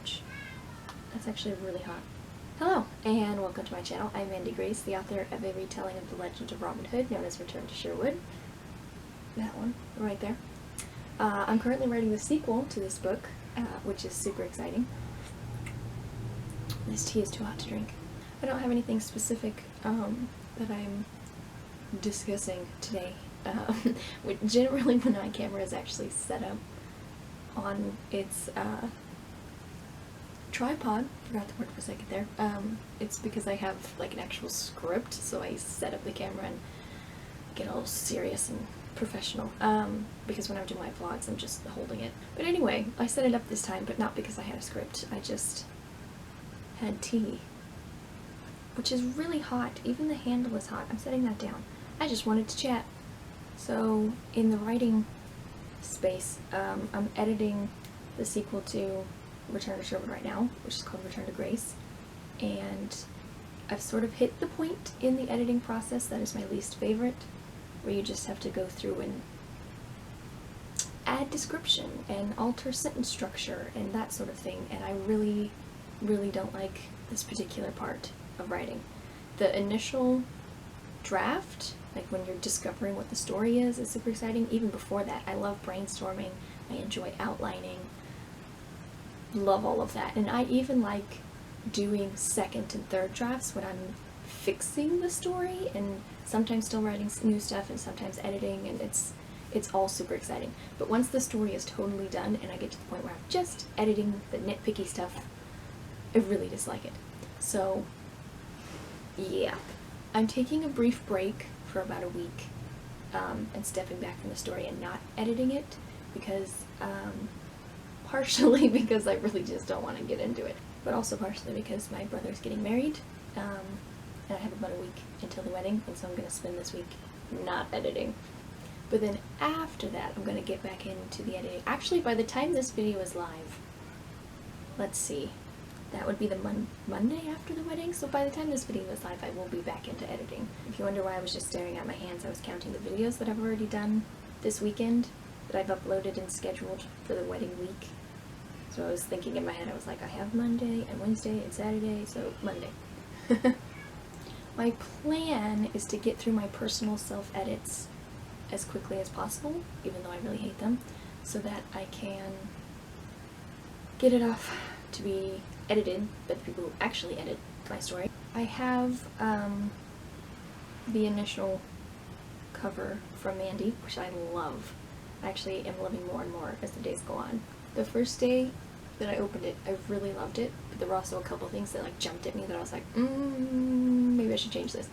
Ouch. That's actually really hot. Hello, and welcome to my channel. I'm Mandy Grace, the author of a retelling of the Legend of Robin Hood, known as Return to Sherwood. That one, right there. I'm currently writing the sequel to this book, which is super exciting. This tea is too hot to drink. I don't have anything specific that I'm discussing today. Generally when my camera is actually set up on its tripod, forgot the word for a second there, it's because I have like an actual script, so I set up the camera and get all serious and professional, because when I'm doing my vlogs I'm just holding it. But anyway, I set it up this time, but not because I had a script, I just had tea, which is really hot. Even the handle is hot. I'm setting that down. I just wanted to chat. So in the writing space, I'm editing the sequel to Return to Sherwood right now, which is called Return to Grace, and I've sort of hit the point in the editing process that is my least favorite, where you just have to go through and add description and alter sentence structure and that sort of thing, and I really don't like this particular part of writing. The initial draft, like when you're discovering what the story is super exciting. Even before that, I love brainstorming, I enjoy outlining, love all of that, and I even like doing second and third drafts when I'm fixing the story and sometimes still writing new stuff and sometimes editing, and it's all super exciting. But once the story is totally done and I get to the point where I'm just editing the nitpicky stuff, I really dislike it. So yeah, I'm taking a brief break for about a week and stepping back from the story and not editing it because partially because I really just don't want to get into it, but also partially because my brother's getting married, and I have about a week until the wedding, and so I'm going to spend this week not editing. But then after that, I'm going to get back into the editing. Actually, by the time this video is live, let's see, that would be the Monday after the wedding, so by the time this video is live, I will be back into editing. If you wonder why I was just staring at my hands, I was counting the videos that I've already done this weekend, that I've uploaded and scheduled for the wedding week. So I was thinking in my head, I was like, I have Monday and Wednesday and Saturday, so Monday. My plan is to get through my personal self-edits as quickly as possible, even though I really hate them, so that I can get it off to be edited by the people who actually edit my story. I have the initial cover from Mandy, which I love. I actually am loving more and more as the days go on. The first day that I opened it, I really loved it, but there were also a couple things that like jumped at me that I was like, maybe I should change this.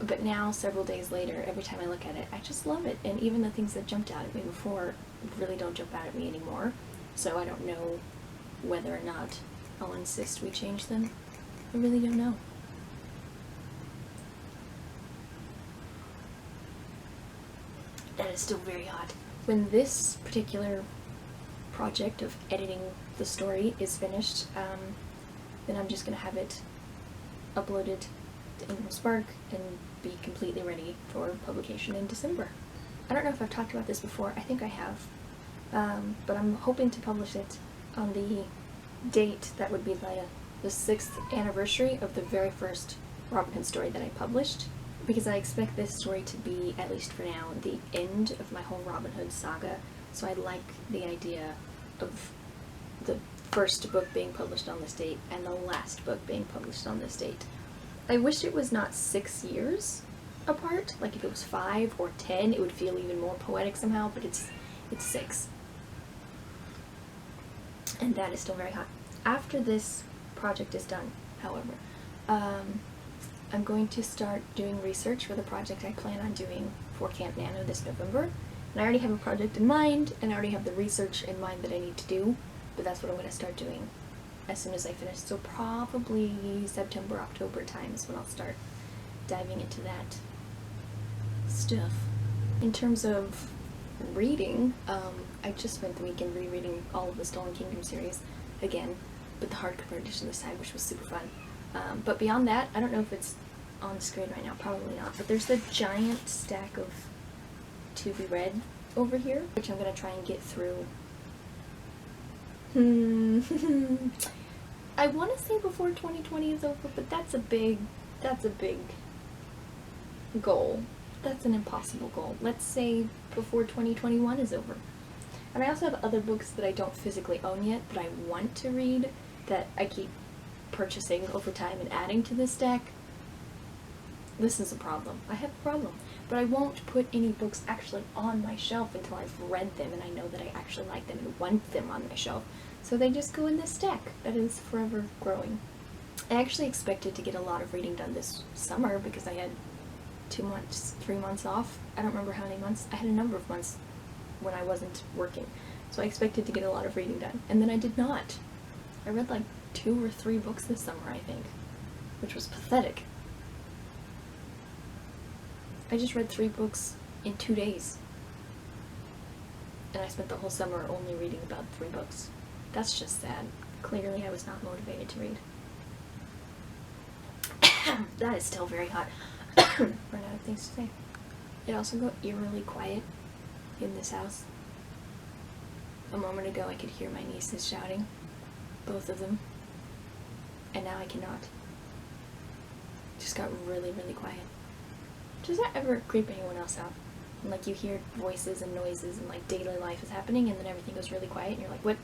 But now, several days later, every time I look at it, I just love it, and even the things that jumped out at me before really don't jump out at me anymore, so I don't know whether or not I'll insist we change them. I really don't know. That is still very hot. When this particular project of editing the story is finished, then I'm just going to have it uploaded to Ingram Spark and be completely ready for publication in December. I don't know if I've talked about this before, I think I have, but I'm hoping to publish it on the date that would be the 6th anniversary of the very first Robin Hood story that I published, because I expect this story to be, at least for now, the end of my whole Robin Hood saga, so I like the idea of the first book being published on this date and the last book being published on this date. I wish it was not 6 years apart, like if it was 5 or 10 it would feel even more poetic somehow, but it's 6. And that is still very hot. After this project is done, however, I'm going to start doing research for the project I plan on doing for Camp Nano this November. And I already have a project in mind, and I already have the research in mind that I need to do, but that's what I'm going to start doing as soon as I finish. So probably September, October time is when I'll start diving into that stuff. In terms of reading, I just spent the weekend rereading all of the Stolen Kingdom series again, but the hardcover edition this time, which was super fun. But beyond that, I don't know if it's on the screen right now, probably not, but there's the giant stack of to be read over here, which I'm going to try and get through I want to say before 2020 is over, but that's a big goal. That's an impossible goal. Let's say before 2021 is over. And I also have other books that I don't physically own yet that I want to read that I keep purchasing over time and adding to this stack. This is a problem. I have a problem. But I won't put any books actually on my shelf until I've read them and I know that I actually like them and want them on my shelf. So they just go in this stack that is forever growing. I actually expected to get a lot of reading done this summer because I had 2 months, 3 months off. I don't remember how many months. I had a number of months when I wasn't working. So I expected to get a lot of reading done. And then I did not. I read like 2 or 3 books this summer, I think, which was pathetic. I just read 3 books in 2 days. And I spent the whole summer only reading about 3 books. That's just sad. Clearly I was not motivated to read. That is still very hot. Run out of things to say. It also got eerily quiet in this house. A moment ago I could hear my nieces shouting. Both of them. And now I cannot. It just got really, really quiet. Does that ever creep anyone else out? And like you hear voices and noises and like daily life is happening and then everything goes really quiet and you're like, what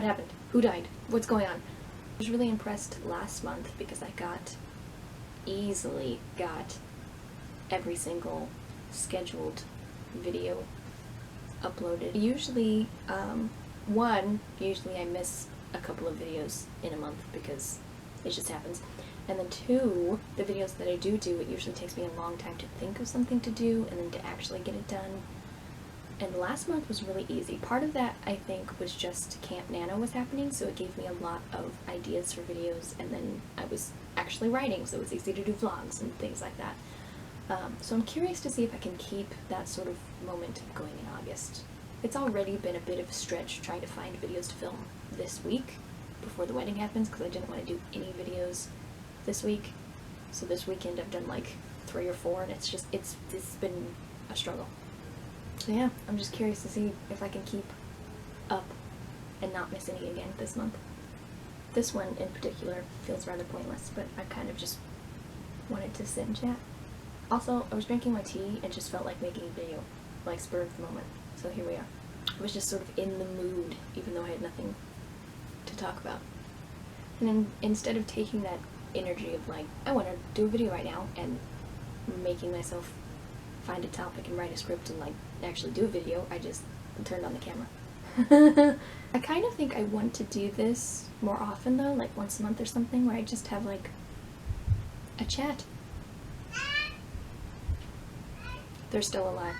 happened? Who died? What's going on? I was really impressed last month because I easily got every single scheduled video uploaded. Usually I miss a couple of videos in a month because it just happens. And then 2, the videos that I do, it usually takes me a long time to think of something to do and then to actually get it done. And last month was really easy. Part of that, I think, was just Camp Nano was happening, so it gave me a lot of ideas for videos, and then I was actually writing, so it was easy to do vlogs and things like that. So I'm curious to see if I can keep that sort of moment going in August. It's already been a bit of a stretch trying to find videos to film this week before the wedding happens because I didn't want to do any videos this week. So this weekend I've done like 3 or 4 and it's been a struggle. So yeah, I'm just curious to see if I can keep up and not miss any again this month. This one in particular feels rather pointless, but I kind of just wanted to sit and chat. Also, I was drinking my tea and just felt like making a video, like spur of the moment. So here we are. I was just sort of in the mood, even though I had nothing to talk about. And then instead of taking that energy of like, I want to do a video right now, and making myself find a topic and write a script and like actually do a video, I just turned on the camera. I kind of think I want to do this more often though, like once a month or something, where I just have like a chat. They're still alive.